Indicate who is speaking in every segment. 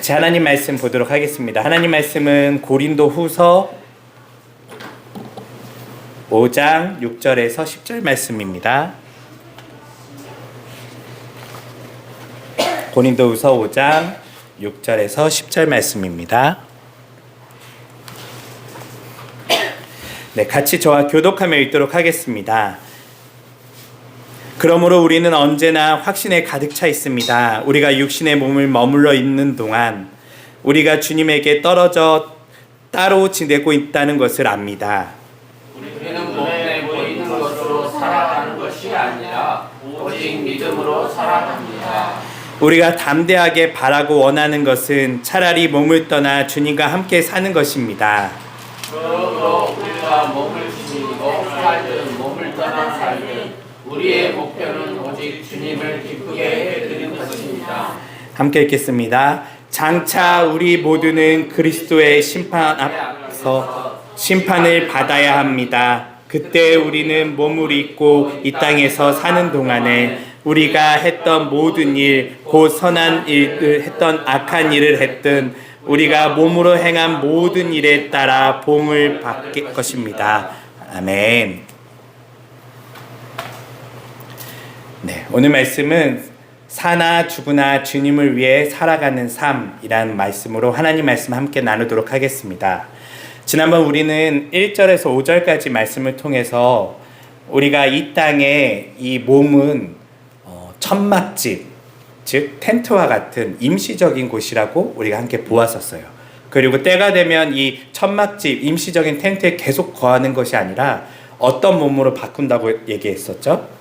Speaker 1: 같이 하나님 말씀 보도록 하겠습니다. 하나님 말씀은 고린도후서 5장 6절에서 10절 말씀입니다. 고린도후서 5장 6절에서 10절 말씀입니다. 네, 같이 저와 교독하며 읽도록 하겠습니다. 그러므로 우리는 언제나 확신에 가득 차 있습니다. 우리가 육신의 몸을 머물러 있는 동안 우리가 주님에게 떨어져 따로 지내고 있다는 것을 압니다.
Speaker 2: 우리는 몸에 보이는 것으로 살아가는 것이 아니라 오직 믿음으로 살아갑니다.
Speaker 1: 우리가 담대하게 바라고 원하는 것은 차라리 몸을 떠나 주님과 함께 사는 것입니다.
Speaker 2: 그러므로 우리가 몸을 지니고 살든 몸을 떠나 살든 우리의 목표는 오직 주님을 기쁘게 해드리는 것입니다.
Speaker 1: 함께 읽겠습니다. 장차 우리 모두는 그리스도의 심판 앞서 심판을 받아야 합니다. 그때 우리는 몸을 입고 이 땅에서 사는 동안에 우리가 했던 모든 일, 곧 선한 일을 했던 악한 일을 했든 우리가 몸으로 행한 모든 일에 따라 보응을 받을 것입니다. 아멘. 네, 오늘 말씀은 사나 죽으나 주님을 위해 살아가는 삶이라는 말씀으로 하나님 말씀 함께 나누도록 하겠습니다. 지난번 우리는 1절에서 5절까지 말씀을 통해서 우리가 이 땅에 이 몸은 천막집, 즉 텐트와 같은 임시적인 곳이라고 우리가 함께 보았었어요. 그리고 때가 되면 이 천막집, 임시적인 텐트에 계속 거하는 것이 아니라 어떤 몸으로 바꾼다고 얘기했었죠?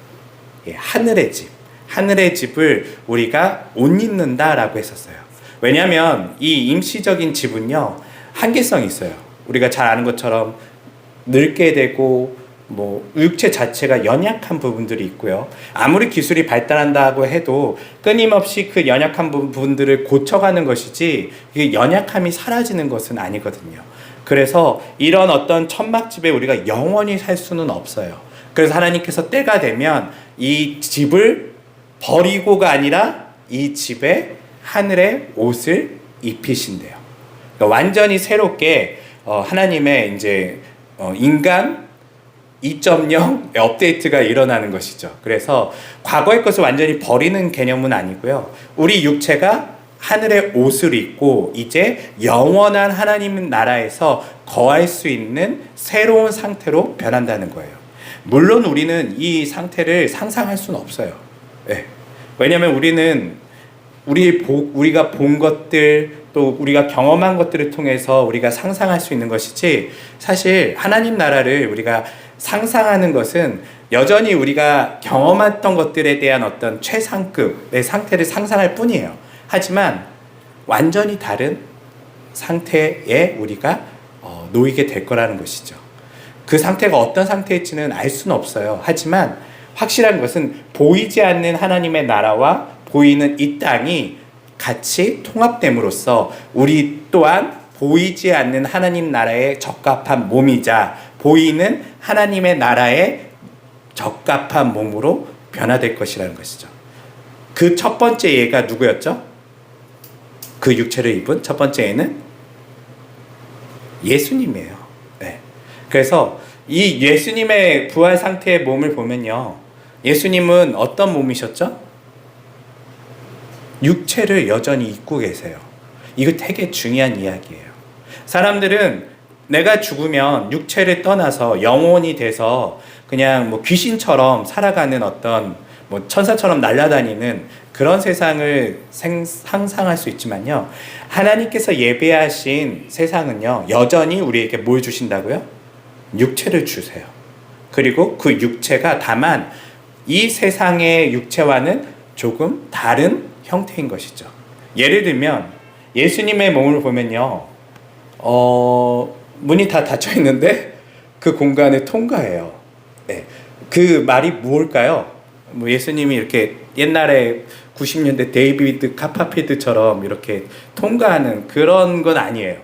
Speaker 1: 하늘의 집, 하늘의 집을 우리가 옷 입는다라고 했었어요. 왜냐하면 이 임시적인 집은요 한계성이 있어요. 우리가 잘 아는 것처럼 늙게 되고 육체 자체가 연약한 부분들이 있고요. 아무리 기술이 발달한다고 해도 끊임없이 그 연약한 부분들을 고쳐가는 것이지 그 연약함이 사라지는 것은 아니거든요. 그래서 이런 어떤 천막집에 우리가 영원히 살 수는 없어요. 그래서 하나님께서 때가 되면 이 집을 버리고가 아니라 이 집에 하늘의 옷을 입히신대요. 그러니까 완전히 새롭게 하나님의 이제 인간 2.0 업데이트가 일어나는 것이죠. 그래서 과거의 것을 완전히 버리는 개념은 아니고요. 우리 육체가 하늘의 옷을 입고 이제 영원한 하나님 나라에서 거할 수 있는 새로운 상태로 변한다는 거예요. 물론 우리는 이 상태를 상상할 수는 없어요. 네. 왜냐하면 우리는 우리가 본 것들 또 우리가 경험한 것들을 통해서 우리가 상상할 수 있는 것이지 사실 하나님 나라를 우리가 상상하는 것은 여전히 우리가 경험했던 것들에 대한 어떤 최상급의 상태를 상상할 뿐이에요. 하지만 완전히 다른 상태에 우리가 놓이게 될 거라는 것이죠. 그 상태가 어떤 상태일지는 알 수는 없어요. 하지만 확실한 것은 보이지 않는 하나님의 나라와 보이는 이 땅이 같이 통합됨으로써 우리 또한 보이지 않는 하나님 나라에 적합한 몸이자 보이는 하나님의 나라에 적합한 몸으로 변화될 것이라는 것이죠. 그 첫 번째 예가 누구였죠? 그 육체를 입은 첫 번째 예는 예수님이에요. 네. 그래서 이 예수님의 부활 상태의 몸을 보면요. 예수님은 어떤 몸이셨죠? 육체를 여전히 입고 계세요. 이거 되게 중요한 이야기예요. 사람들은 내가 죽으면 육체를 떠나서 영혼이 돼서 그냥 귀신처럼 살아가는 어떤 천사처럼 날아다니는 그런 세상을 상상할 수 있지만요. 하나님께서 예배하신 세상은요. 여전히 우리에게 뭘 주신다고요? 육체를 주세요. 그리고 그 육체가 다만 이 세상의 육체와는 조금 다른 형태인 것이죠. 예를 들면 예수님의 몸을 보면요. 문이 다 닫혀 있는데 그 공간을 통과해요. 네. 그 말이 무엇일까요? 예수님이 이렇게 옛날에 90년대 데이비드 카퍼필드처럼 이렇게 통과하는 그런 건 아니에요.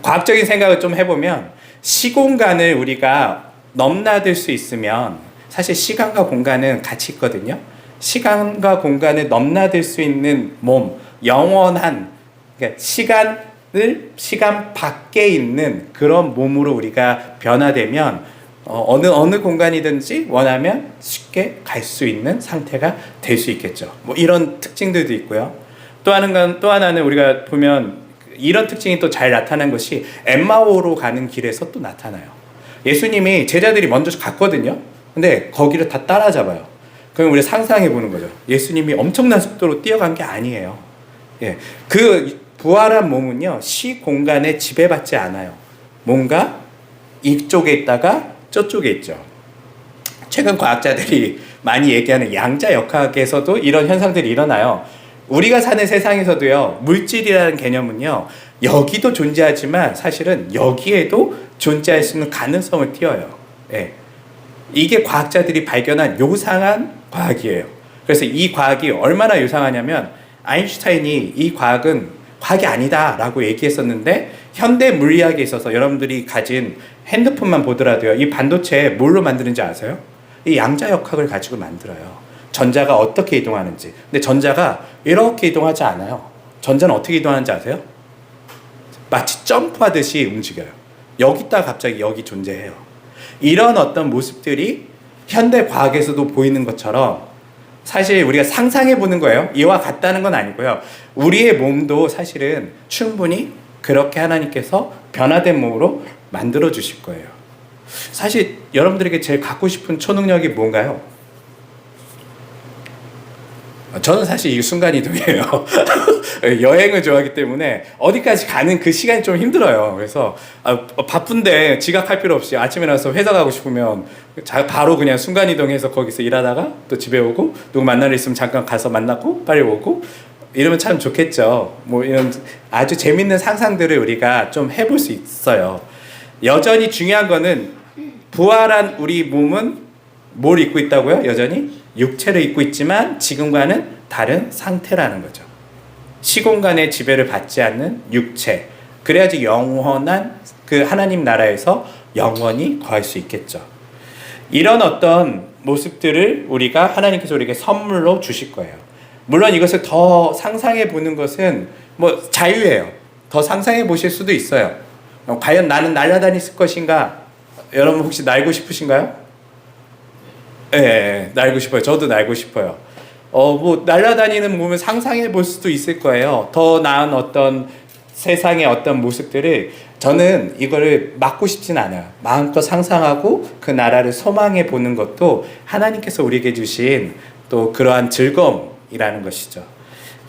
Speaker 1: 과학적인 생각을 좀 해보면 시공간을 우리가 넘나들 수 있으면 사실 시간과 공간은 같이 있거든요. 시간과 공간을 넘나들 수 있는 몸, 영원한 그러니까 시간 밖에 있는 그런 몸으로 우리가 변화되면 어느 공간이든지 원하면 쉽게 갈 수 있는 상태가 될 수 있겠죠. 뭐 이런 특징들도 있고요. 또 하나는 우리가 보면 이런 특징이 또 잘 나타난 것이 엠마오로 가는 길에서 또 나타나요. 예수님이 제자들이 먼저 갔거든요. 근데 거기를 다 따라잡아요. 그럼 우리 상상해 보는 거죠. 예수님이 엄청난 속도로 뛰어간 게 아니에요. 예, 그 부활한 몸은요, 시 공간에 지배받지 않아요. 뭔가 이쪽에 있다가 저쪽에 있죠. 최근 과학자들이 많이 얘기하는 양자역학에서도 이런 현상들이 일어나요. 우리가 사는 세상에서도요, 물질이라는 개념은요, 여기도 존재하지만 사실은 여기에도 존재할 수 있는 가능성을 띄어요. 예. 이게 과학자들이 발견한 요상한 과학이에요. 그래서 이 과학이 얼마나 요상하냐면 아인슈타인이 이 과학은 과학이 아니다 라고 얘기했었는데, 현대 물리학에 있어서 여러분들이 가진 핸드폰만 보더라도요, 이 반도체 뭘로 만드는지 아세요? 이 양자역학을 가지고 만들어요. 전자가 어떻게 이동하는지. 근데 전자가 이렇게 이동하지 않아요. 전자는 어떻게 이동하는지 아세요? 마치 점프하듯이 움직여요. 여기 있다가 갑자기 여기 존재해요. 이런 어떤 모습들이 현대 과학에서도 보이는 것처럼 사실 우리가 상상해 보는 거예요. 이와 같다는 건 아니고요. 우리의 몸도 사실은 충분히 그렇게 하나님께서 변화된 몸으로 만들어 주실 거예요. 사실 여러분들에게 제일 갖고 싶은 초능력이 뭔가요? 저는 사실 이 순간이동이에요. 여행을 좋아하기 때문에 어디까지 가는 그 시간이 좀 힘들어요. 그래서 바쁜데 지각할 필요 없이 아침에 나서 회사 가고 싶으면 바로 그냥 순간이동해서 거기서 일하다가 또 집에 오고, 누구 만날 일 있으면 잠깐 가서 만나고 빨리 오고, 이러면 참 좋겠죠. 뭐 이런 아주 재밌는 상상들을 우리가 좀 해볼 수 있어요. 여전히 중요한 거는 부활한 우리 몸은 뭘 입고 있다고요? 여전히 육체를 입고 있지만 지금과는 다른 상태라는 거죠. 시공간의 지배를 받지 않는 육체. 그래야지 영원한 그 하나님 나라에서 영원히 거할 수 있겠죠. 이런 어떤 모습들을 우리가 하나님께서 우리에게 선물로 주실 거예요. 물론 이것을 더 상상해 보는 것은 뭐 자유예요. 더 상상해 보실 수도 있어요. 과연 나는 날아다닐 것인가? 여러분 혹시 날고 싶으신가요? 네, 날고 싶어요. 저도 날고 싶어요. 뭐 날아다니는 몸을 상상해 볼 수도 있을 거예요. 더 나은 어떤 세상의 어떤 모습들을, 저는 이거를 막고 싶진 않아요. 마음껏 상상하고 그 나라를 소망해 보는 것도 하나님께서 우리에게 주신 또 그러한 즐거움이라는 것이죠.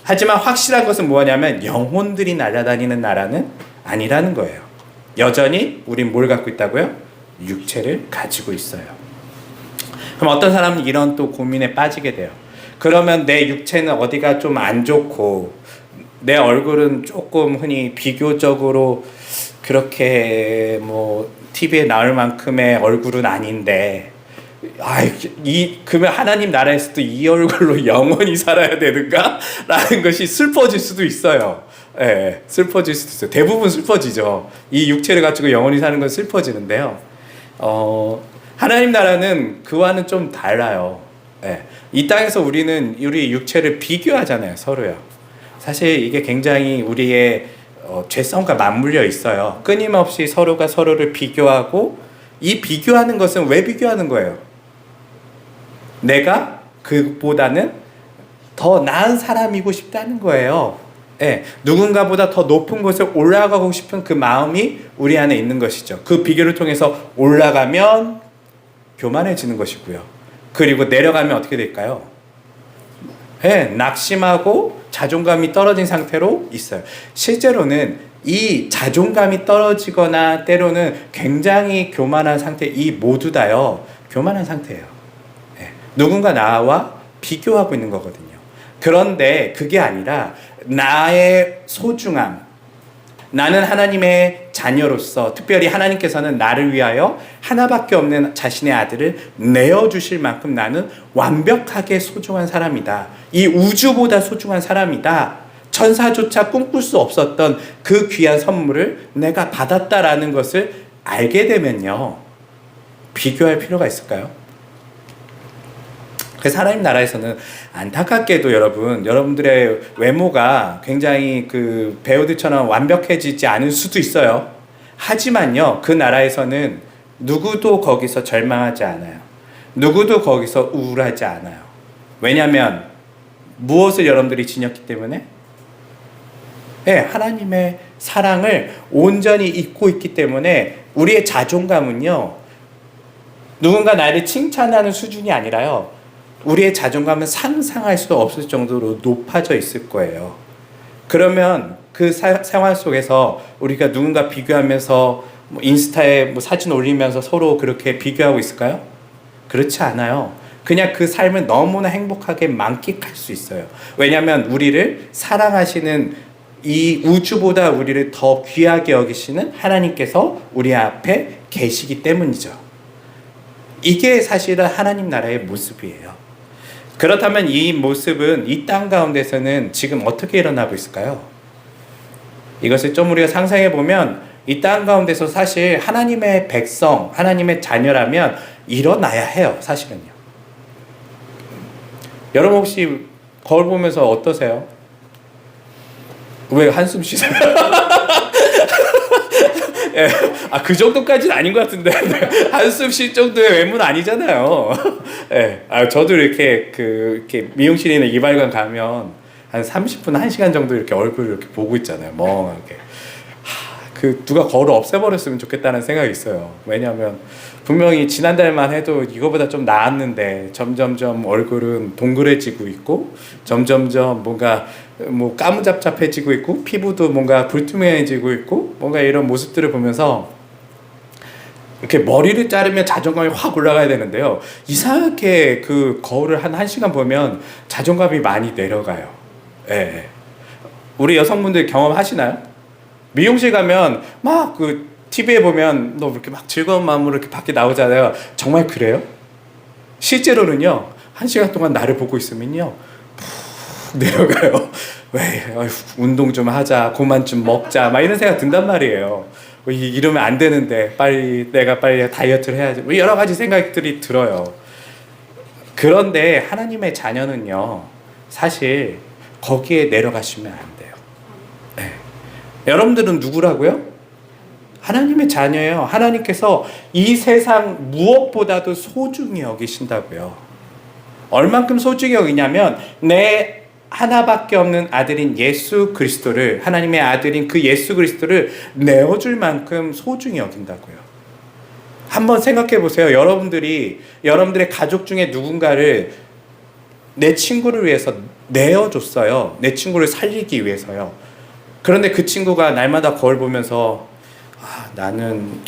Speaker 1: 하지만 확실한 것은 뭐냐면 영혼들이 날아다니는 나라는 아니라는 거예요. 여전히 우린 뭘 갖고 있다고요? 육체를 가지고 있어요. 그럼 어떤 사람은 이런 또 고민에 빠지게 돼요. 그러면 내 육체는 어디가 좀 안 좋고 내 얼굴은 조금 흔히 비교적으로 그렇게 뭐 TV에 나올 만큼의 얼굴은 아닌데, 그러면 하나님 나라에서도 이 얼굴로 영원히 살아야 되는가? 라는 것이 슬퍼질 수도 있어요. 예, 슬퍼질 수도 있어요. 대부분 슬퍼지죠. 이 육체를 가지고 영원히 사는 건 슬퍼지는데요. 하나님 나라는 그와는 좀 달라요. 예. 이 땅에서 우리는 우리 육체를 비교하잖아요, 서로요. 사실 이게 굉장히 우리의 죄성과 맞물려 있어요. 끊임없이 서로가 서로를 비교하고, 이 비교하는 것은 왜 비교하는 거예요? 내가 그보다는 더 나은 사람이고 싶다는 거예요. 예, 누군가보다 더 높은 곳에 올라가고 싶은 그 마음이 우리 안에 있는 것이죠. 그 비교를 통해서 올라가면 교만해지는 것이고요. 그리고 내려가면 어떻게 될까요? 예, 낙심하고 자존감이 떨어진 상태로 있어요. 실제로는 이 자존감이 떨어지거나 때로는 굉장히 교만한 상태, 이 모두 다요, 교만한 상태예요. 예, 누군가 나와 비교하고 있는 거거든요. 그런데 그게 아니라 나의 소중함, 나는 하나님의 자녀로서, 특별히 하나님께서는 나를 위하여 하나밖에 없는 자신의 아들을 내어주실 만큼 나는 완벽하게 소중한 사람이다. 이 우주보다 소중한 사람이다. 천사조차 꿈꿀 수 없었던 그 귀한 선물을 내가 받았다라는 것을 알게 되면요, 비교할 필요가 있을까요? 그래서 하나님 나라에서는 안타깝게도 여러분들의 외모가 굉장히 그 배우들처럼 완벽해지지 않을 수도 있어요. 하지만요, 그 나라에서는 누구도 거기서 절망하지 않아요. 누구도 거기서 우울하지 않아요. 왜냐하면 무엇을 여러분들이 지녔기 때문에? 네, 하나님의 사랑을 온전히 잊고 있기 때문에 우리의 자존감은요, 누군가 나를 칭찬하는 수준이 아니라요, 우리의 자존감은 상상할 수 없을 정도로 높아져 있을 거예요. 그러면 그 생활 속에서 우리가 누군가 비교하면서 뭐 인스타에 뭐 사진 올리면서 서로 그렇게 비교하고 있을까요? 그렇지 않아요. 그냥 그 삶을 너무나 행복하게 만끽할 수 있어요. 왜냐하면 우리를 사랑하시는, 이 우주보다 우리를 더 귀하게 여기시는 하나님께서 우리 앞에 계시기 때문이죠. 이게 사실은 하나님 나라의 모습이에요. 그렇다면 이 모습은 이 땅 가운데서는 지금 어떻게 일어나고 있을까요? 이것을 좀 우리가 상상해 보면 이 땅 가운데서 사실 하나님의 백성, 하나님의 자녀라면 일어나야 해요, 사실은요. 여러분 혹시 거울 보면서 어떠세요? 왜 한숨 쉬세요? 예, 그 정도까지는 아닌 것 같은데 한숨 쉴 정도의 외모는 아니잖아요. 예, 저도 이렇게 미용실이나 이발관 가면 한 30분, 1시간 정도 이렇게 얼굴 이렇게 보고 있잖아요. 멍하게. 누가 거울을 없애버렸으면 좋겠다는 생각이 있어요. 왜냐하면 분명히 지난달만 해도 이거보다 좀 나았는데 점점점 얼굴은 동그래지고 있고 점점점 뭔가 뭐 까무잡잡해지고 있고 피부도 뭔가 불투명해지고 있고 뭔가 이런 모습들을 보면서 이렇게 머리를 자르면 자존감이 확 올라가야 되는데요, 이상하게 그 거울을 한 1시간 보면 자존감이 많이 내려가요. 예. 우리 여성분들 경험하시나요? 미용실 가면 막 그 TV에 보면 너 이렇게 막 즐거운 마음으로 이렇게 밖에 나오잖아요. 정말 그래요? 실제로는요, 1시간 동안 나를 보고 있으면요, 푹 내려가요. 왜 운동 좀 하자, 그만 좀 먹자, 막 이런 생각 든단 말이에요. 이러면 안 되는데 내가 빨리 다이어트를 해야지, 여러 가지 생각들이 들어요. 그런데 하나님의 자녀는요, 사실 거기에 내려가시면 안 돼요. 네. 여러분들은 누구라고요? 하나님의 자녀예요. 하나님께서 이 세상 무엇보다도 소중히 여기신다고요. 얼만큼 소중히 여기냐면 내 하나밖에 없는 아들인 예수 그리스도를, 하나님의 아들인 그 예수 그리스도를 내어줄 만큼 소중히 여긴다고요. 한번 생각해 보세요. 여러분들의 가족 중에 누군가를 내 친구를 위해서 내어줬어요. 내 친구를 살리기 위해서요. 그런데 그 친구가 날마다 거울 보면서 나는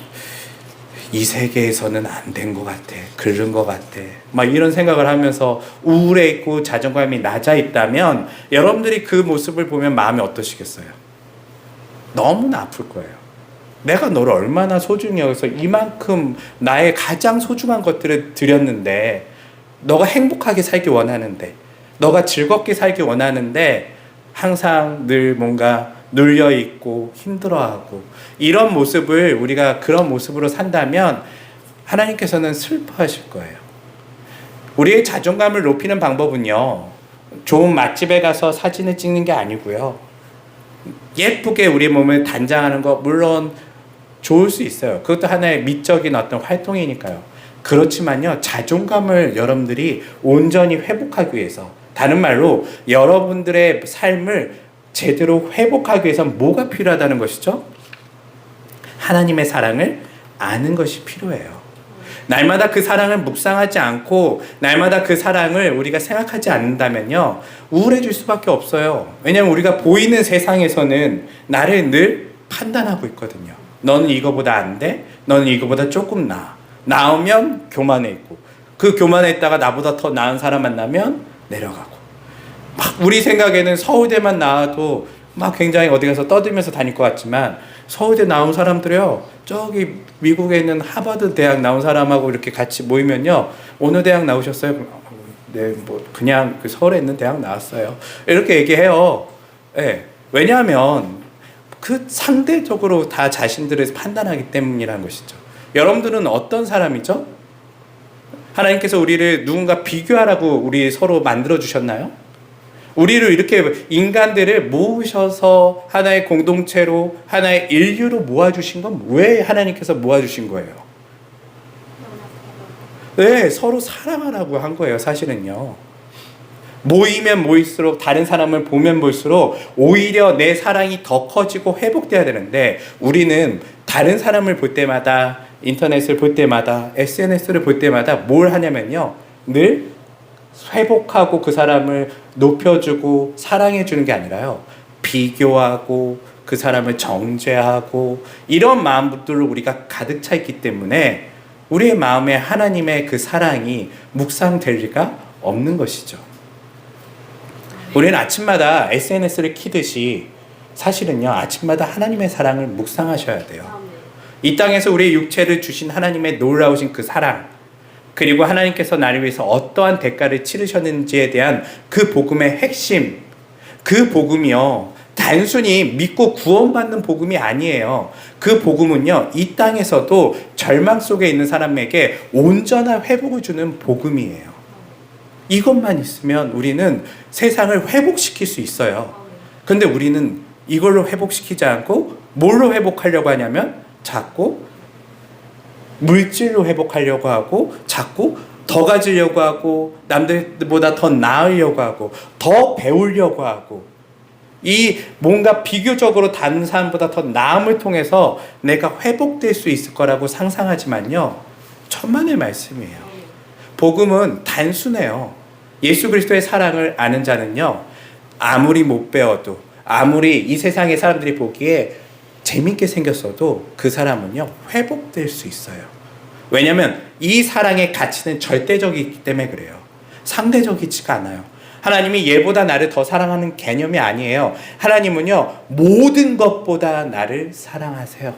Speaker 1: 이 세계에서는 안 된 것 같아, 그런 것 같아, 막 이런 생각을 하면서 우울해 있고 자존감이 낮아 있다면 여러분들이 그 모습을 보면 마음이 어떠시겠어요? 너무나 아플 거예요. 내가 너를 얼마나 소중히 여기서 이만큼 나의 가장 소중한 것들을 드렸는데, 너가 행복하게 살기 원하는데, 너가 즐겁게 살기 원하는데 항상 늘 뭔가 눌려있고 힘들어하고, 이런 모습을 우리가 그런 모습으로 산다면 하나님께서는 슬퍼하실 거예요. 우리의 자존감을 높이는 방법은요, 좋은 맛집에 가서 사진을 찍는 게 아니고요, 예쁘게 우리 몸을 단장하는 거 물론 좋을 수 있어요. 그것도 하나의 미적인 어떤 활동이니까요. 그렇지만요, 자존감을 여러분들이 온전히 회복하기 위해서, 다른 말로 여러분들의 삶을 제대로 회복하기 위해서는 뭐가 필요하다는 것이죠? 하나님의 사랑을 아는 것이 필요해요. 날마다 그 사랑을 묵상하지 않고 날마다 그 사랑을 우리가 생각하지 않는다면요, 우울해질 수밖에 없어요. 왜냐하면 우리가 보이는 세상에서는 나를 늘 판단하고 있거든요. 너는 이거보다 안 돼? 너는 이거보다 조금 나아. 나오면 교만해 있고, 그 교만해 있다가 나보다 더 나은 사람 만나면 내려가고, 막 우리 생각에는 서울대만 나와도 막 굉장히 어디 가서 떠들면서 다닐 것 같지만, 서울대 나온 사람들이요, 저기 미국에 있는 하버드 대학 나온 사람하고 이렇게 같이 모이면요, 어느 대학 나오셨어요? 네, 뭐 그냥 그 서울에 있는 대학 나왔어요, 이렇게 얘기해요. 네. 왜냐하면 그 상대적으로 다 자신들을 판단하기 때문이라는 것이죠. 여러분들은 어떤 사람이죠? 하나님께서 우리를 누군가 비교하라고 우리 서로 만들어 주셨나요? 우리를 이렇게 인간들을 모으셔서 하나의 공동체로 하나의 인류로 모아주신 건 왜 하나님께서 모아주신 거예요? 네, 서로 사랑하라고 한 거예요, 사실은요. 모이면 모일수록, 다른 사람을 보면 볼수록 오히려 내 사랑이 더 커지고 회복돼야 되는데, 우리는 다른 사람을 볼 때마다, 인터넷을 볼 때마다, SNS를 볼 때마다 뭘 하냐면요, 늘 회복하고 그 사람을 높여주고 사랑해주는 게 아니라요, 비교하고 그 사람을 정죄하고 이런 마음들로 우리가 가득 차 있기 때문에 우리의 마음에 하나님의 그 사랑이 묵상될 리가 없는 것이죠. 우리는 아침마다 SNS를 키듯이 사실은요, 아침마다 하나님의 사랑을 묵상하셔야 돼요. 이 땅에서 우리의 육체를 주신 하나님의 놀라우신 그 사랑, 그리고 하나님께서 나를 위해서 어떠한 대가를 치르셨는지에 대한 그 복음의 핵심, 그 복음이요, 단순히 믿고 구원받는 복음이 아니에요. 그 복음은요, 이 땅에서도 절망 속에 있는 사람에게 온전한 회복을 주는 복음이에요. 이것만 있으면 우리는 세상을 회복시킬 수 있어요. 그런데 우리는 이걸로 회복시키지 않고 뭘로 회복하려고 하냐면 자꾸 물질로 회복하려고 하고, 자꾸 더 가지려고 하고, 남들보다 더 나으려고 하고, 더 배우려고 하고, 이 뭔가 비교적으로 다른 사람보다 더 나음을 통해서 내가 회복될 수 있을 거라고 상상하지만요, 천만의 말씀이에요. 복음은 단순해요. 예수 그리스도의 사랑을 아는 자는요, 아무리 못 배워도, 아무리 이 세상의 사람들이 보기에 재밌게 생겼어도 그 사람은요, 회복될 수 있어요. 왜냐하면 이 사랑의 가치는 절대적이기 때문에 그래요. 상대적이지가 않아요. 하나님이 얘보다 나를 더 사랑하는 개념이 아니에요. 하나님은요, 모든 것보다 나를 사랑하세요.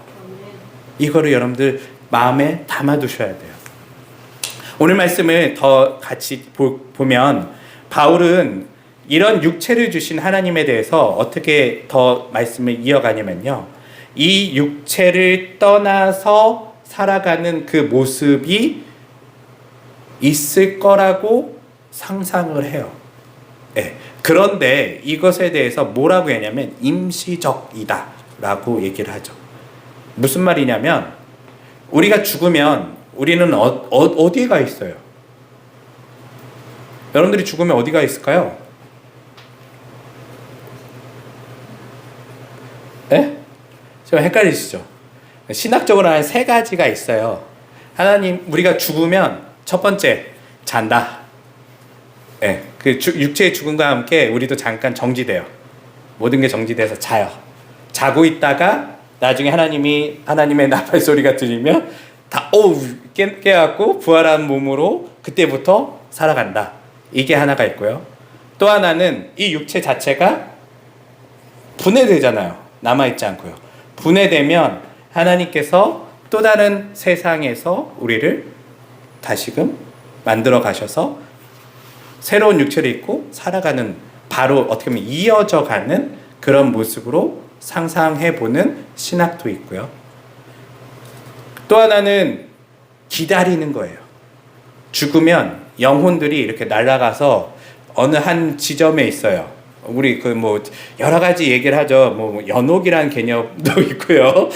Speaker 1: 이거를 여러분들 마음에 담아두셔야 돼요. 오늘 말씀을 더 같이 보면 바울은 이런 육체를 주신 하나님에 대해서 어떻게 더 말씀을 이어가냐면요, 이 육체를 떠나서 살아가는 그 모습이 있을 거라고 상상을 해요. 네. 그런데 이것에 대해서 뭐라고 하냐면 임시적이다 라고 얘기를 하죠. 무슨 말이냐면 우리가 죽으면 우리는 어디에 가 있어요? 여러분들이 죽으면 어디가 있을까요? 네? 좀 헷갈리시죠? 신학적으로 한 세 가지가 있어요. 하나님, 우리가 죽으면 첫 번째, 잔다. 네, 그 육체의 죽음과 함께 우리도 잠깐 정지돼요. 모든 게 정지돼서 자요. 자고 있다가 나중에 하나님의 나팔 소리가 들리면 다 깨갖고 부활한 몸으로 그때부터 살아간다. 이게 하나가 있고요. 또 하나는 이 육체 자체가 분해되잖아요. 남아있지 않고요. 분해되면 하나님께서 또 다른 세상에서 우리를 다시금 만들어 가셔서 새로운 육체를 입고 살아가는, 바로 어떻게 보면 이어져 가는 그런 모습으로 상상해 보는 신학도 있고요. 또 하나는 기다리는 거예요. 죽으면 영혼들이 이렇게 날아가서 어느 한 지점에 있어요. 우리 그 뭐 여러 가지 얘기를 하죠. 뭐 연옥이라는 개념도 있고요.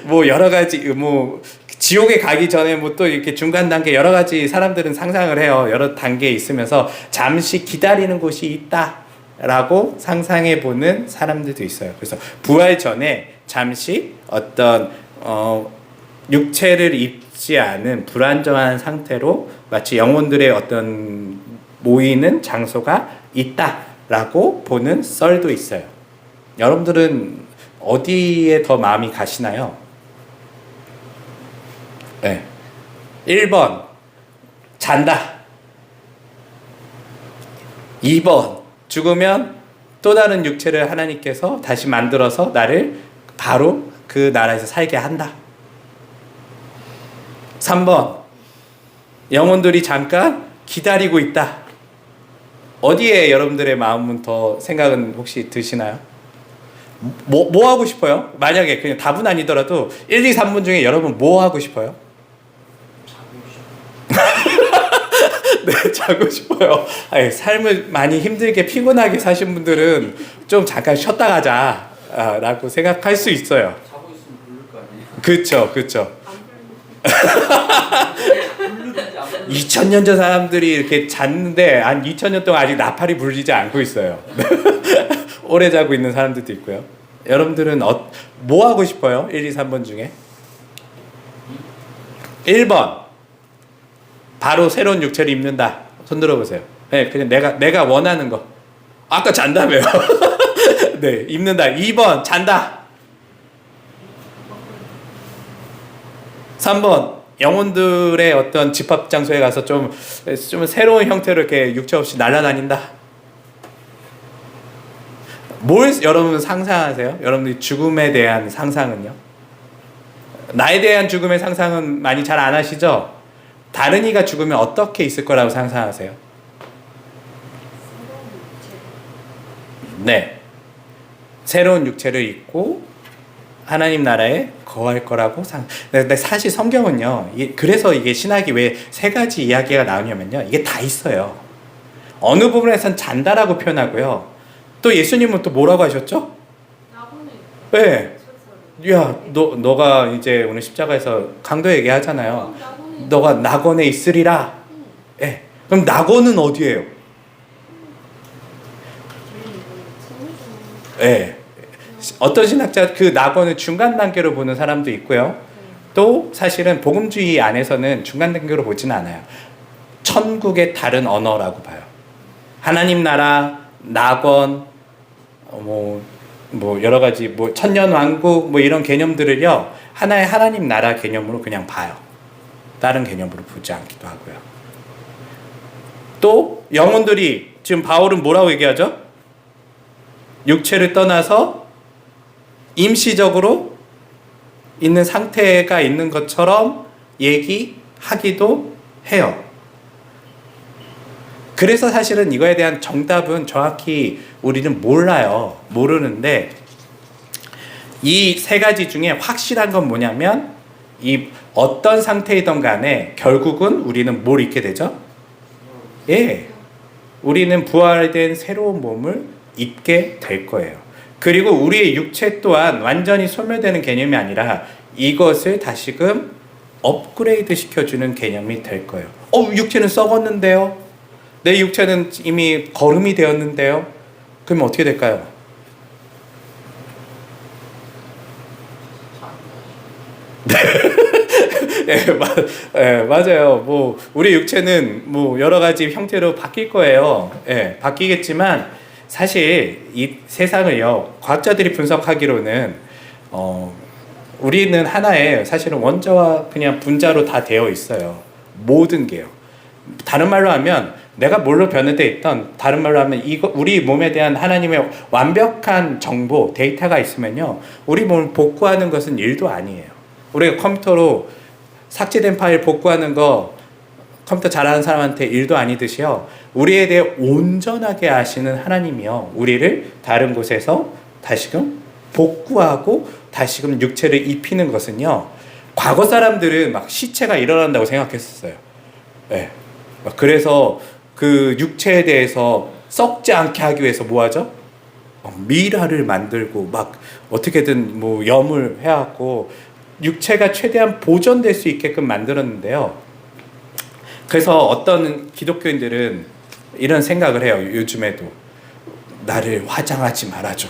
Speaker 1: 뭐 여러 가지 뭐 지옥에 가기 전에 뭐 또 이렇게 중간 단계 여러 가지 사람들은 상상을 해요. 여러 단계에 있으면서 잠시 기다리는 곳이 있다라고 상상해 보는 사람들도 있어요. 그래서 부활 전에 잠시 어떤 육체를 입지 않은 불안정한 상태로 마치 영혼들의 어떤 모이는 장소가 있다라고 보는 썰도 있어요. 여러분들은 어디에 더 마음이 가시나요? 네. 1번 잔다. 2번 죽으면 또 다른 육체를 하나님께서 다시 만들어서 나를 바로 그 나라에서 살게 한다. 3번 영혼들이 잠깐 기다리고 있다. 어디에 여러분들의 마음은 더 생각은 혹시 드시나요? 뭐 하고 싶어요? 만약에 그냥 답은 아니더라도 1, 2, 3분 중에 여러분 뭐 하고 싶어요? 네, 자고 싶어요. 아니, 삶을 많이 힘들게 피곤하게 사신 분들은 좀 잠깐 쉬었다 가자 라고 생각할 수 있어요.
Speaker 2: 자고 있으면 부를 거 아니에요?
Speaker 1: 그쵸, 그쵸.
Speaker 2: 부르든지 안 부르든지.
Speaker 1: 2000년 전 사람들이 이렇게 잤는데 한 2000년 동안 아직 나팔이 불리지 않고 있어요. 오래 자고 있는 사람들도 있고요. 여러분들은 뭐 하고 싶어요? 1, 2, 3번 중에 1번 바로 새로운 육체를 입는다. 손 들어보세요. 네, 그냥 내가 원하는 거. 아까 잔다며요. 네, 입는다. 2번 잔다. 3번 영혼들의 어떤 집합 장소에 가서 좀 새로운 형태로 이렇게 육체 없이 날아다닌다. 뭘 여러분 상상하세요? 여러분들이 죽음에 대한 상상은요? 나에 대한 죽음의 상상은 많이 잘 안 하시죠? 다른 이가 죽으면 어떻게 있을 거라고 상상하세요? 네, 새로운 육체를 입고 하나님 나라에 거할 거라고 근데 사실 성경은요, 그래서 이게 신학이 왜 세 가지 이야기가 나오냐면요, 이게 다 있어요. 어느 부분에선 잔다라고 표현하고요, 또 예수님은 또 뭐라고 하셨죠? 네, 야, 너가 이제 오늘 십자가에서 강도 얘기하잖아요. 너가 낙원에 있으리라. 예. 네. 그럼 낙원은 어디예요? 예. 네. 어떤 신학자 그 낙원을 중간 단계로 보는 사람도 있고요. 또 사실은 복음주의 안에서는 중간 단계로 보지는 않아요. 천국의 다른 언어라고 봐요. 하나님 나라, 낙원, 뭐 여러 가지 천년 왕국 이런 개념들을요, 하나의 하나님 나라 개념으로 그냥 봐요. 다른 개념으로 보지 않기도 하고요. 또 영혼들이 지금 바울은 뭐라고 얘기하죠? 육체를 떠나서 임시적으로 있는 상태가 있는 것처럼 얘기하기도 해요. 그래서 사실은 이거에 대한 정답은 정확히 우리는 몰라요. 모르는데 이 세 가지 중에 확실한 건 뭐냐면, 이 어떤 상태이든 간에 결국은 우리는 뭘 입게 되죠? 예, 우리는 부활된 새로운 몸을 입게 될 거예요. 그리고 우리의 육체 또한 완전히 소멸되는 개념이 아니라 이것을 다시금 업그레이드 시켜주는 개념이 될 거예요. 육체는 썩었는데요? 내 육체는 이미 거름이 되었는데요? 그러면 어떻게 될까요? 네, 맞아요. 우리 육체는 여러 가지 형태로 바뀔 거예요. 네, 바뀌겠지만 사실 이 세상을요, 과학자들이 분석하기로는 우리는 하나의 사실은 원자와 그냥 분자로 다 되어 있어요. 모든 게요. 다른 말로 하면 내가 뭘로 변화되어 있던, 다른 말로 하면 우리 몸에 대한 하나님의 완벽한 정보, 데이터가 있으면요, 우리 몸을 복구하는 것은 일도 아니에요. 우리가 컴퓨터로 삭제된 파일 복구하는 거 컴퓨터 잘하는 사람한테 일도 아니듯이요, 우리에 대해 온전하게 아시는 하나님이요, 우리를 다른 곳에서 다시금 복구하고 다시금 육체를 입히는 것은요, 과거 사람들은 막 시체가 일어난다고 생각했었어요. 네. 그래서 그 육체에 대해서 썩지 않게 하기 위해서 뭐 하죠? 미라를 만들고 막 어떻게든 염을 해갖고 육체가 최대한 보존될 수 있게끔 만들었는데요. 그래서 어떤 기독교인들은 이런 생각을 해요. 요즘에도 나를 화장하지 말아줘.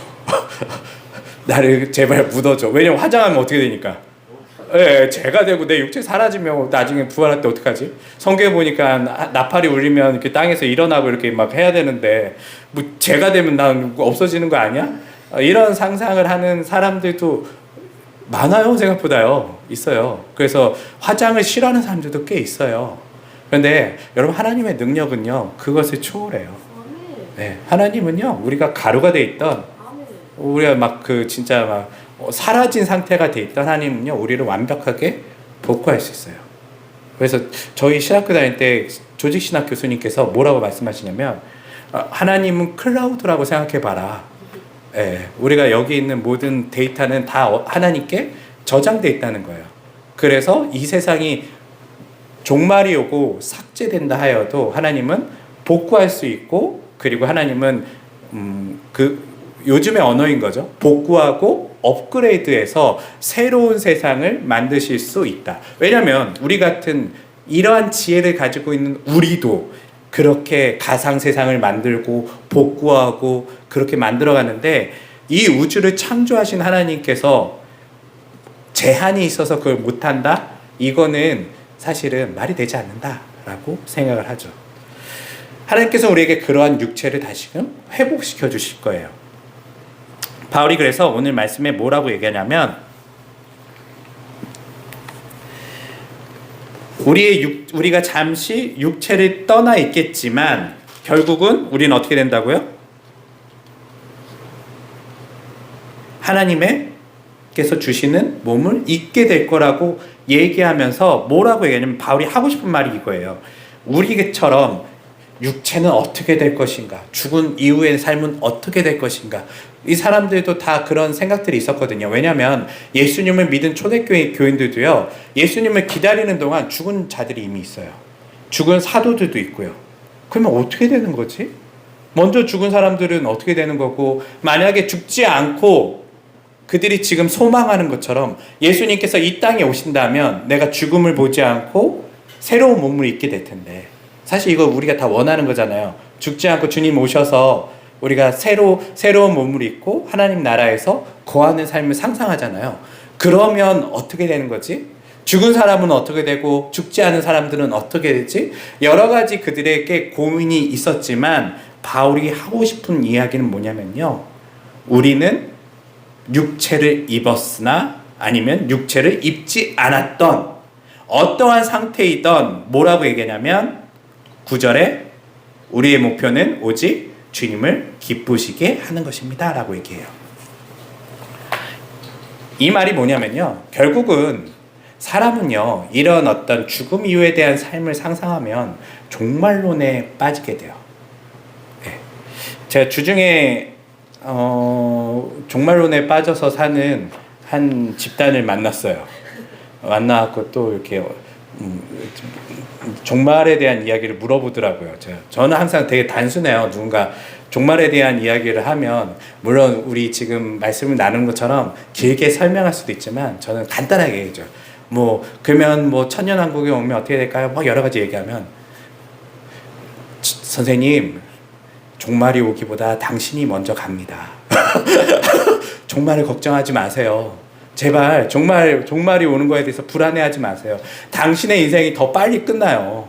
Speaker 1: 나를 제발 묻어줘. 왜냐면 화장하면 어떻게 되니까, 예, 죄가 되고 내 육체 사라지면 나중에 부활할 때 어떡하지? 성경에 보니까 나팔이 울리면 이렇게 땅에서 일어나고 이렇게 막 해야 되는데 죄가 되면 난 없어지는 거 아니야? 이런 상상을 하는 사람들도 많아요. 생각보다요. 있어요. 그래서 화장을 싫어하는 사람들도 꽤 있어요. 그런데 여러분, 하나님의 능력은요, 그것을 초월해요. 네, 하나님은요, 우리가 가루가 돼 있던, 우리가 진짜 사라진 상태가 돼 있던 하나님은요, 우리를 완벽하게 복구할 수 있어요. 그래서 저희 신학교 다닐 때 조직신학 교수님께서 뭐라고 말씀하시냐면, 하나님은 클라우드라고 생각해 봐라. 예, 우리가 여기 있는 모든 데이터는 다 하나님께 저장돼 있다는 거예요. 그래서 이 세상이 종말이 오고 삭제된다 하여도 하나님은 복구할 수 있고, 그리고 하나님은 요즘의 언어인 거죠. 복구하고 업그레이드해서 새로운 세상을 만드실 수 있다. 왜냐하면 우리 같은 이러한 지혜를 가지고 있는 우리도 그렇게 가상 세상을 만들고 복구하고 그렇게 만들어가는데, 이 우주를 창조하신 하나님께서 제한이 있어서 그걸 못한다? 이거는 사실은 말이 되지 않는다라고 생각을 하죠. 하나님께서 우리에게 그러한 육체를 다시금 회복시켜 주실 거예요. 바울이 그래서 오늘 말씀에 뭐라고 얘기하냐면, 우리가 잠시 육체를 떠나 있겠지만 결국은 우리는 어떻게 된다고요? 하나님께서 주시는 몸을 입게 될 거라고 얘기하면서 뭐라고 얘기하냐면, 바울이 하고 싶은 말이 이거예요. 우리처럼 육체는 어떻게 될 것인가? 죽은 이후의 삶은 어떻게 될 것인가? 이 사람들도 다 그런 생각들이 있었거든요. 왜냐하면 예수님을 믿은 초대교회 교인들도요, 예수님을 기다리는 동안 죽은 자들이 이미 있어요. 죽은 사도들도 있고요. 그러면 어떻게 되는 거지? 먼저 죽은 사람들은 어떻게 되는 거고, 만약에 죽지 않고 그들이 지금 소망하는 것처럼 예수님께서 이 땅에 오신다면 내가 죽음을 보지 않고 새로운 몸을 입게 될 텐데, 사실 이거 우리가 다 원하는 거잖아요. 죽지 않고 주님 오셔서 우리가 새로운 몸을 입고 하나님 나라에서 거하는 삶을 상상하잖아요. 그러면 어떻게 되는 거지? 죽은 사람은 어떻게 되고 죽지 않은 사람들은 어떻게 되지? 여러 가지 그들에게 고민이 있었지만 바울이 하고 싶은 이야기는 뭐냐면요, 우리는 육체를 입었으나 아니면 육체를 입지 않았던 어떠한 상태이던 뭐라고 얘기하냐면, 9절에 우리의 목표는 오직 주님을 기쁘시게 하는 것입니다 라고 얘기해요. 이 말이 뭐냐면요, 결국은 사람은요, 이런 어떤 죽음 이후에 대한 삶을 상상하면 종말론에 빠지게 돼요. 네. 제가 주중에 종말론에 빠져서 사는 한 집단을 만났어요. 만나고 또 이렇게 종말에 대한 이야기를 물어보더라고요. 저는 항상 되게 단순해요. 누군가 종말에 대한 이야기를 하면, 물론 우리 지금 말씀을 나누는 것처럼 길게 설명할 수도 있지만 저는 간단하게 얘기해줘요. 그러면 천년왕국에 오면 어떻게 될까요? 여러 가지 얘기하면, 선생님, 종말이 오기보다 당신이 먼저 갑니다. 종말을 걱정하지 마세요. 제발 종말이 오는 거에 대해서 불안해하지 마세요. 당신의 인생이 더 빨리 끝나요.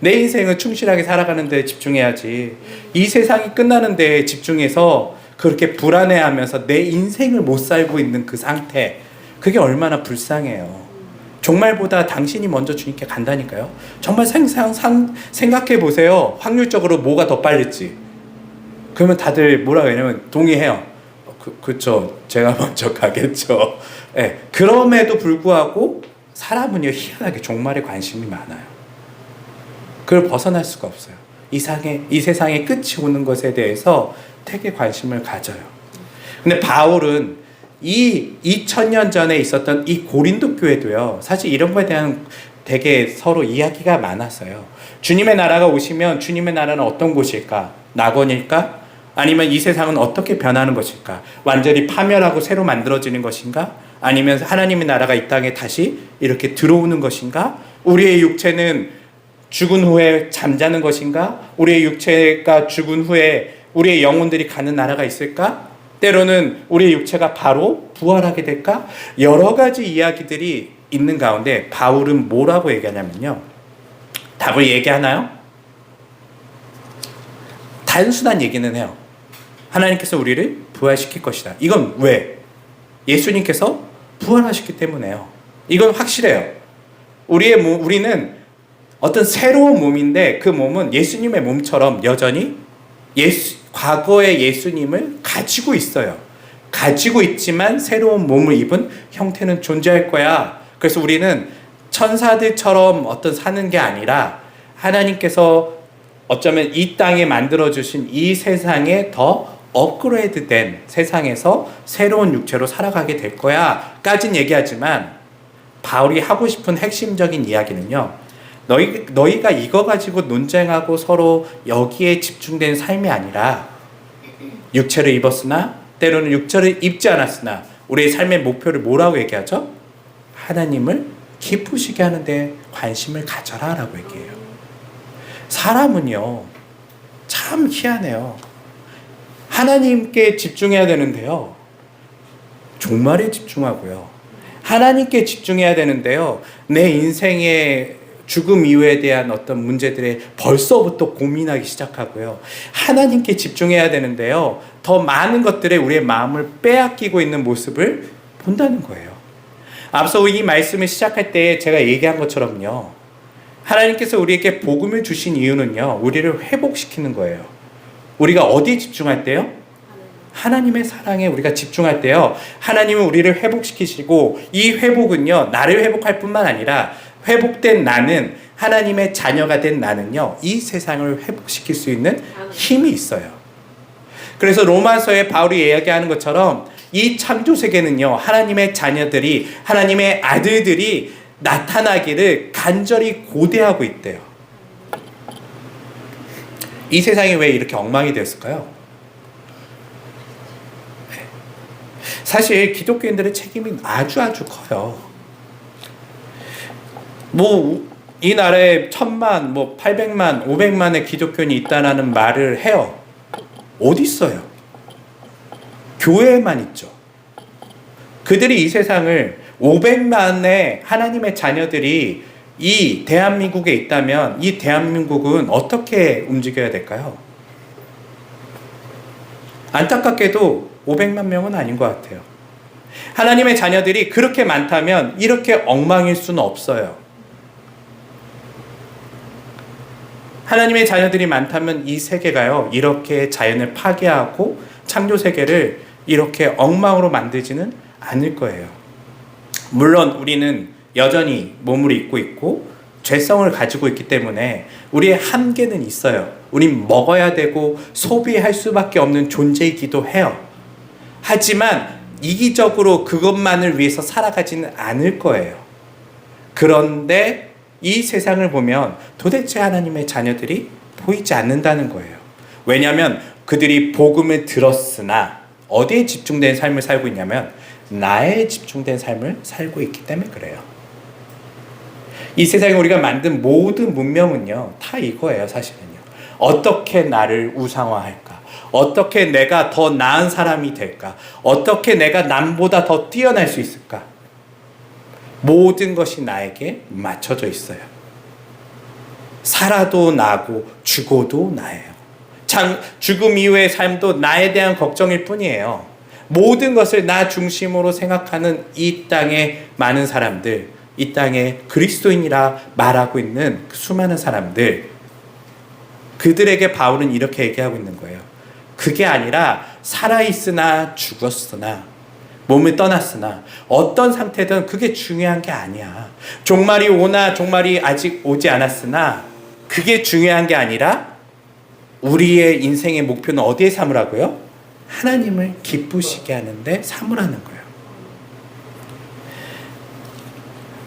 Speaker 1: 내 인생은 충실하게 살아가는 데 집중해야지. 이 세상이 끝나는 데 집중해서 그렇게 불안해하면서 내 인생을 못 살고 있는 그 상태, 그게 얼마나 불쌍해요. 종말보다 당신이 먼저 주님께 간다니까요. 정말 생각해 보세요. 확률적으로 뭐가 더 빨리지. 그러면 다들 뭐라고 하냐면 동의해요. 그쵸, 제가 먼저 가겠죠. 네, 그럼에도 불구하고 사람은요, 희한하게 종말에 관심이 많아요. 그걸 벗어날 수가 없어요. 이 세상의 끝이 오는 것에 대해서 되게 관심을 가져요. 근데 바울은 이 2000년 전에 있었던 이 고린도 교회도요, 사실 이런 거에 대한 되게 서로 이야기가 많았어요. 주님의 나라가 오시면 주님의 나라는 어떤 곳일까? 낙원일까? 아니면 이 세상은 어떻게 변하는 것일까? 완전히 파멸하고 새로 만들어지는 것인가? 아니면 하나님의 나라가 이 땅에 다시 이렇게 들어오는 것인가? 우리의 육체는 죽은 후에 잠자는 것인가? 우리의 육체가 죽은 후에 우리의 영혼들이 가는 나라가 있을까? 때로는 우리의 육체가 바로 부활하게 될까? 여러 가지 이야기들이 있는 가운데 바울은 뭐라고 얘기하냐면요, 답을 얘기하나요? 단순한 얘기는 해요. 하나님께서 우리를 부활시킬 것이다. 이건 왜? 예수님께서 부활하셨기 때문에요. 이건 확실해요. 우리는 어떤 새로운 몸인데, 그 몸은 예수님의 몸처럼 여전히 과거의 예수님을 가지고 있어요. 가지고 있지만 새로운 몸을 입은 형태는 존재할 거야. 그래서 우리는 천사들처럼 사는 게 아니라 하나님께서 어쩌면 이 땅에 만들어주신 이 세상에 더 업그레이드된 세상에서 새로운 육체로 살아가게 될 거야 까진 얘기하지만, 바울이 하고 싶은 핵심적인 이야기는요, 너희가 이거 가지고 논쟁하고 서로 여기에 집중된 삶이 아니라 육체를 입었으나 때로는 육체를 입지 않았으나 우리의 삶의 목표를 뭐라고 얘기하죠? 하나님을 기쁘시게 하는데 관심을 가져라 라고 얘기해요. 사람은요 참 희한해요. 하나님께 집중해야 되는데요 종말에 집중하고요, 하나님께 집중해야 되는데요 내 인생의 죽음 이후에 대한 어떤 문제들에 벌써부터 고민하기 시작하고요, 하나님께 집중해야 되는데요 더 많은 것들에 우리의 마음을 빼앗기고 있는 모습을 본다는 거예요. 앞서 이 말씀을 시작할 때 제가 얘기한 것처럼요, 하나님께서 우리에게 복음을 주신 이유는요 우리를 회복시키는 거예요. 우리가 어디에 집중할 때요? 하나님의 사랑에 우리가 집중할 때요 하나님은 우리를 회복시키시고, 이 회복은요 나를 회복할 뿐만 아니라 회복된 나는, 하나님의 자녀가 된 나는요 이 세상을 회복시킬 수 있는 힘이 있어요. 그래서 로마서에 바울이 이야기하는 것처럼 이 창조 세계는요 하나님의 자녀들이, 하나님의 아들들이 나타나기를 간절히 고대하고 있대요. 이 세상이 왜 이렇게 엉망이 되었을까요? 사실 기독교인들의 책임이 아주 커요. 이 나라에 1000만, 800만, 500만의 기독교인이 있다는 말을 해요. 어디 있어요? 교회에만 있죠. 그들이 이 세상을 500만의 하나님의 자녀들이 이 대한민국에 있다면 이 대한민국은 어떻게 움직여야 될까요? 안타깝게도 500만 명은 아닌 것 같아요. 하나님의 자녀들이 그렇게 많다면 이렇게 엉망일 수는 없어요. 하나님의 자녀들이 많다면 이 세계가요 이렇게 자연을 파괴하고 창조 세계를 이렇게 엉망으로 만들지는 않을 거예요. 물론 우리는 여전히 몸을 입고 있고 죄성을 가지고 있기 때문에 우리의 한계는 있어요. 우린 먹어야 되고 소비할 수밖에 없는 존재이기도 해요. 하지만 이기적으로 그것만을 위해서 살아가지는 않을 거예요. 그런데 이 세상을 보면 도대체 하나님의 자녀들이 보이지 않는다는 거예요. 왜냐하면 그들이 복음을 들었으나 어디에 집중된 삶을 살고 있냐면 나에 집중된 삶을 살고 있기 때문에 그래요. 이 세상에 우리가 만든 모든 문명은요 다 이거예요. 사실은요, 어떻게 나를 우상화할까, 어떻게 내가 더 나은 사람이 될까, 어떻게 내가 남보다 더 뛰어날 수 있을까, 모든 것이 나에게 맞춰져 있어요. 살아도 나고 죽어도 나예요. 죽음 이후의 삶도 나에 대한 걱정일 뿐이에요. 모든 것을 나 중심으로 생각하는 이 땅의 많은 사람들, 이 땅에 그리스도인이라 말하고 있는 수많은 사람들, 그들에게 바울은 이렇게 얘기하고 있는 거예요. 그게 아니라 살아있으나 죽었으나 몸을 떠났으나 어떤 상태든 그게 중요한 게 아니야. 종말이 오나 종말이 아직 오지 않았으나 그게 중요한 게 아니라 우리의 인생의 목표는 어디에 삼으라고요? 하나님을 기쁘시게 하는데 삼으라는 거예요.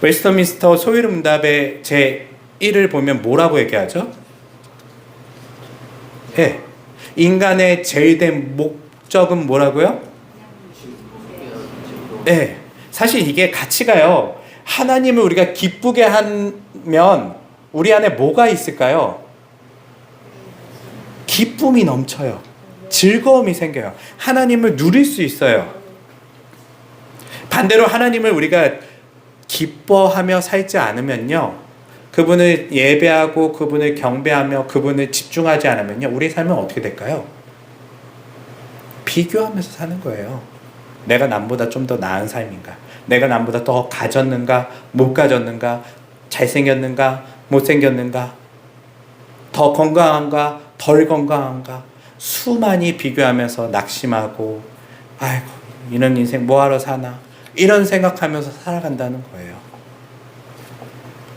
Speaker 1: 웨스터민스터 소위름 문답의 제1을 보면 뭐라고 얘기하죠? 네. 인간의 제일된 목적은 뭐라고요? 네. 사실 이게 가치가요, 하나님을 우리가 기쁘게 하면 우리 안에 뭐가 있을까요? 기쁨이 넘쳐요. 즐거움이 생겨요. 하나님을 누릴 수 있어요. 반대로 하나님을 우리가 기뻐하며 살지 않으면요, 그분을 예배하고 그분을 경배하며 그분을 집중하지 않으면요, 우리의 삶은 어떻게 될까요? 비교하면서 사는 거예요. 내가 남보다 좀 더 나은 삶인가? 내가 남보다 더 가졌는가? 못 가졌는가? 잘생겼는가? 못생겼는가? 더 건강한가? 덜 건강한가? 수많이 비교하면서 낙심하고, 아이고 이런 인생 뭐하러 사나? 이런 생각하면서 살아간다는 거예요.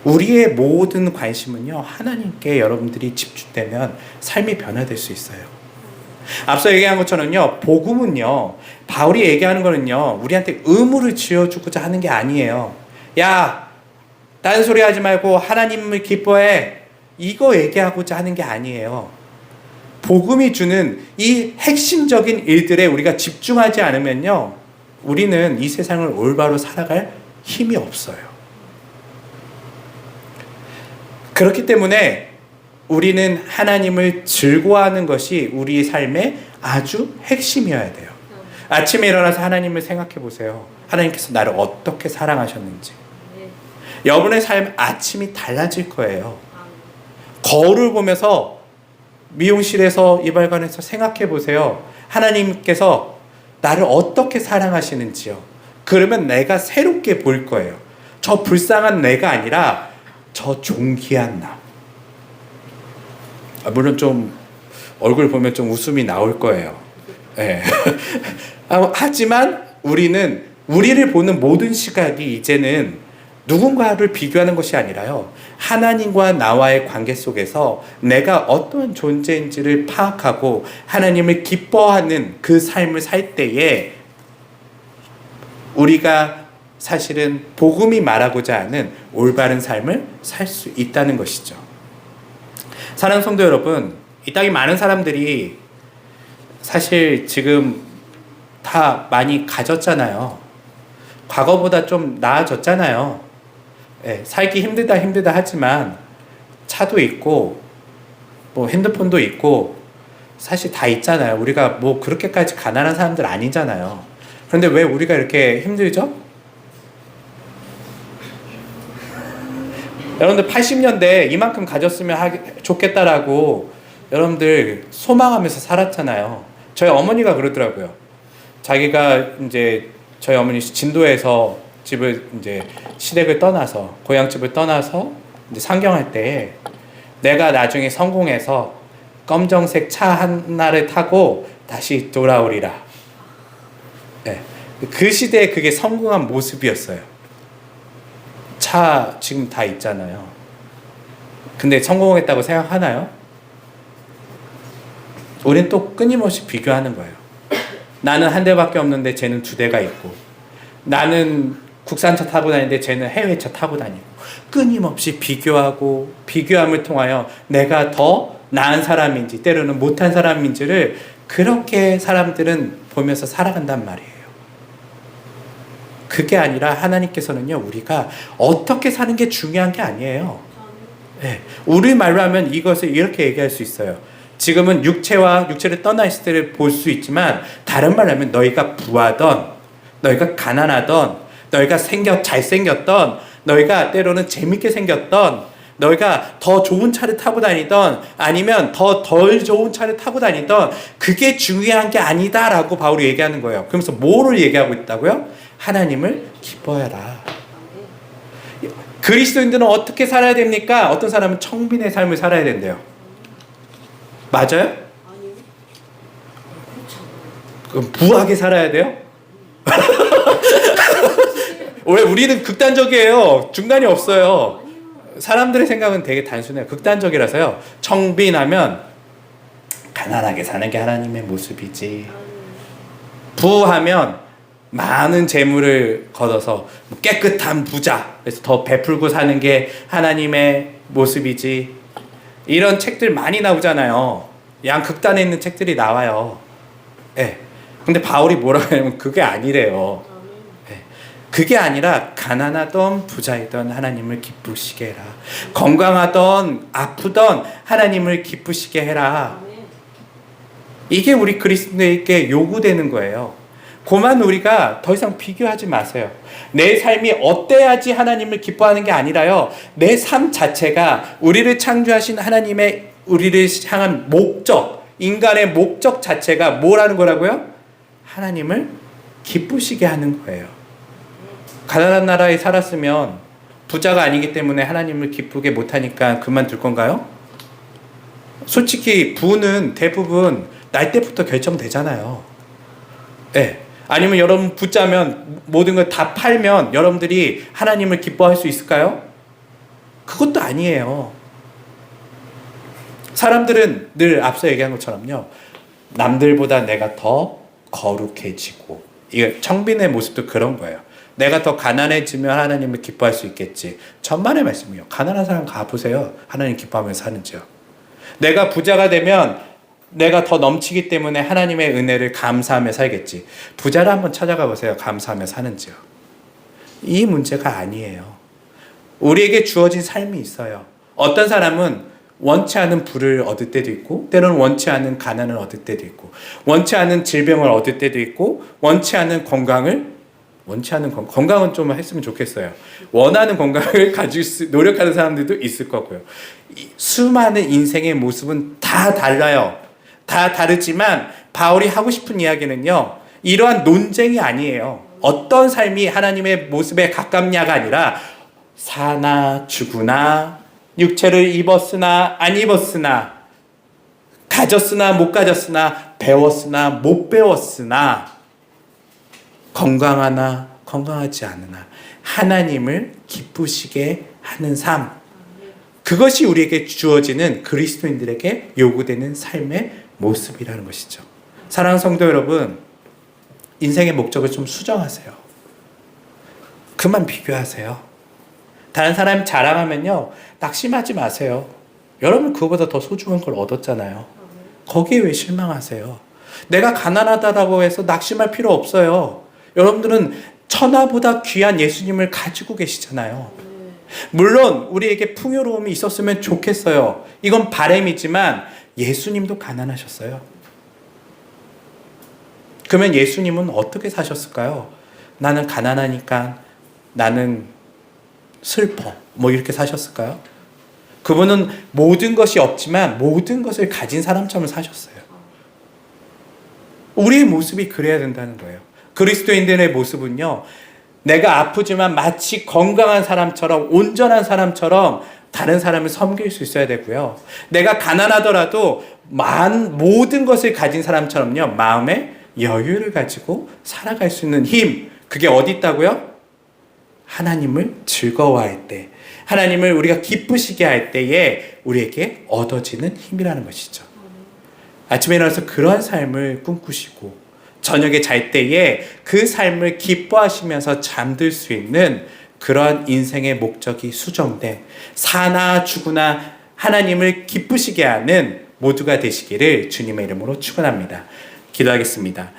Speaker 1: 우리의 모든 관심은요, 하나님께 여러분들이 집중되면 삶이 변화될 수 있어요. 앞서 얘기한 것처럼요, 복음은요, 바울이 얘기하는 거는요, 우리한테 의무를 지어주고자 하는 게 아니에요. 야, 딴소리 하지 말고 하나님을 기뻐해. 이거 얘기하고자 하는 게 아니에요. 복음이 주는 이 핵심적인 일들에 우리가 집중하지 않으면요, 우리는 이 세상을 올바로 살아갈 힘이 없어요. 그렇기 때문에 우리는 하나님을 즐거워하는 것이 우리의 삶의 아주 핵심이어야 돼요. 아침에 일어나서 하나님을 생각해 보세요. 하나님께서 나를 어떻게 사랑하셨는지. 여러분의 삶 아침이 달라질 거예요. 거울을 보면서 미용실에서 이발관에서 생각해 보세요. 하나님께서 나를 어떻게 사랑하시는지요. 그러면 내가 새롭게 보일 거예요. 저 불쌍한 내가 아니라 저 존귀한 나. 물론 좀 얼굴 보면 좀 웃음이 나올 거예요. 네. 하지만 우리는 우리를 보는 모든 시각이 이제는 누군가를 비교하는 것이 아니라요, 하나님과 나와의 관계 속에서 내가 어떤 존재인지를 파악하고 하나님을 기뻐하는 그 삶을 살 때에 우리가 사실은 복음이 말하고자 하는 올바른 삶을 살 수 있다는 것이죠. 사랑하는 성도 여러분, 이 땅에 많은 사람들이 사실 지금 다 많이 가졌잖아요. 과거보다 좀 나아졌잖아요. 네, 살기 힘들다 하지만 차도 있고 뭐 핸드폰도 있고 사실 다 있잖아요. 우리가 뭐 그렇게까지 가난한 사람들 아니잖아요. 그런데 왜 우리가 이렇게 힘들죠? 여러분들 80년대 이만큼 가졌으면 좋겠다라고 여러분들 소망하면서 살았잖아요. 저희 어머니가 그러더라고요. 자기가 이제 저희 어머니 진도에서 집을 이제 시댁을 떠나서 고향집을 떠나서 이제 상경할 때 내가 나중에 성공해서 검정색 차 하나를 타고 다시 돌아오리라. 네. 그 시대에 그게 성공한 모습이었어요. 차 지금 다 있잖아요. 근데 성공했다고 생각하나요? 우린 또 끊임없이 비교하는 거예요. 나는 한 대밖에 없는데 쟤는 두 대가 있고, 나는 국산차 타고 다니는데 쟤는 해외차 타고 다니고, 끊임없이 비교하고 비교함을 통하여 내가 더 나은 사람인지 때로는 못한 사람인지를 그렇게 사람들은 보면서 살아간단 말이에요. 그게 아니라 하나님께서는요, 우리가 어떻게 사는 게 중요한 게 아니에요. 네. 우리 말로 하면 이것을 이렇게 얘기할 수 있어요. 지금은 육체를 떠나 있을 때를 볼 수 있지만, 다른 말로 하면 너희가 부하던, 너희가 가난하던, 너희가 잘생겼던, 너희가 때로는 재밌게 생겼던, 너희가 더 좋은 차를 타고 다니던, 아니면 더 덜 좋은 차를 타고 다니던, 그게 중요한 게 아니다라고 바울이 얘기하는 거예요. 그러면서 뭐를 얘기하고 있다고요? 하나님을 기뻐해라. 그리스도인들은 어떻게 살아야 됩니까? 어떤 사람은 청빈의 삶을 살아야 된대요. 맞아요? 그럼 부하게 살아야 돼요? 왜 우리는 극단적이에요. 중간이 없어요. 사람들의 생각은 되게 단순해요. 극단적이라서요. 청빈하면 가난하게 사는 게 하나님의 모습이지, 부하면 많은 재물을 걷어서 깨끗한 부자, 그래서 더 베풀고 사는 게 하나님의 모습이지. 이런 책들 많이 나오잖아요. 양극단에 있는 책들이 나와요. 네. 근데 바울이 뭐라고 하냐면 그게 아니래요. 네. 그게 아니라 가난하던 부자이던 하나님을 기쁘시게 해라. 건강하던 아프던 하나님을 기쁘시게 해라. 이게 우리 그리스도인에게 요구되는 거예요. 그만 우리가 더 이상 비교하지 마세요. 내 삶이 어때야지 하나님을 기뻐하는 게 아니라요, 내 삶 자체가 우리를 창조하신 하나님의 우리를 향한 목적, 인간의 목적 자체가 뭐라는 거라고요? 하나님을 기쁘시게 하는 거예요. 가난한 나라에 살았으면 부자가 아니기 때문에 하나님을 기쁘게 못하니까 그만둘 건가요? 솔직히 부는 대부분 날 때부터 결정되잖아요. 네. 아니면 여러분 붙자면 모든 걸 다 팔면 여러분들이 하나님을 기뻐할 수 있을까요? 그것도 아니에요. 사람들은 늘 앞서 얘기한 것처럼요, 남들보다 내가 더 거룩해지고, 이게 청빈의 모습도 그런 거예요. 내가 더 가난해지면 하나님을 기뻐할 수 있겠지. 천만의 말씀이요. 가난한 사람 가보세요. 하나님 기뻐하면서 사는지요. 내가 부자가 되면 내가 더 넘치기 때문에 하나님의 은혜를 감사하며 살겠지. 부자를 한번 찾아가 보세요. 감사하며 사는지요. 이 문제가 아니에요. 우리에게 주어진 삶이 있어요. 어떤 사람은 원치 않은 부를 얻을 때도 있고, 때로는 원치 않은 가난을 얻을 때도 있고, 원치 않은 질병을 얻을 때도 있고, 원치 않은 건강은 좀 했으면 좋겠어요. 원하는 건강을 노력하는 사람들도 있을 거고요. 수많은 인생의 모습은 다 달라요. 다 다르지만 바울이 하고 싶은 이야기는요, 이러한 논쟁이 아니에요. 어떤 삶이 하나님의 모습에 가깝냐가 아니라 사나 죽으나 육체를 입었으나 안 입었으나 가졌으나 못 가졌으나 배웠으나 못 배웠으나 건강하나 건강하지 않으나 하나님을 기쁘시게 하는 삶, 그것이 우리에게 주어지는 그리스도인들에게 요구되는 삶의 모습이라는 것이죠. 사랑하는 성도 여러분, 인생의 목적을 좀 수정하세요. 그만 비교하세요. 다른 사람이 자랑하면요, 낙심하지 마세요. 여러분 그거보다 더 소중한 걸 얻었잖아요. 거기에 왜 실망하세요? 내가 가난하다라고 해서 낙심할 필요 없어요. 여러분들은 천하보다 귀한 예수님을 가지고 계시잖아요. 물론 우리에게 풍요로움이 있었으면 좋겠어요. 이건 바람이지만 예수님도 가난하셨어요. 그러면 예수님은 어떻게 사셨을까요? 나는 가난하니까 나는 슬퍼. 뭐 이렇게 사셨을까요? 그분은 모든 것이 없지만 모든 것을 가진 사람처럼 사셨어요. 우리의 모습이 그래야 된다는 거예요. 그리스도인들의 모습은요, 내가 아프지만 마치 건강한 사람처럼, 온전한 사람처럼 다른 사람을 섬길 수 있어야 되고요. 내가 가난하더라도 모든 것을 가진 사람처럼요, 마음에 여유를 가지고 살아갈 수 있는 힘, 그게 어디 있다고요? 하나님을 즐거워할 때, 하나님을 우리가 기쁘시게 할 때에 우리에게 얻어지는 힘이라는 것이죠. 아침에 일어나서 그런 삶을 꿈꾸시고 저녁에 잘 때에 그 삶을 기뻐하시면서 잠들 수 있는 그러한 인생의 목적이 수정된, 사나 죽으나 하나님을 기쁘시게 하는 모두가 되시기를 주님의 이름으로 축원합니다. 기도하겠습니다.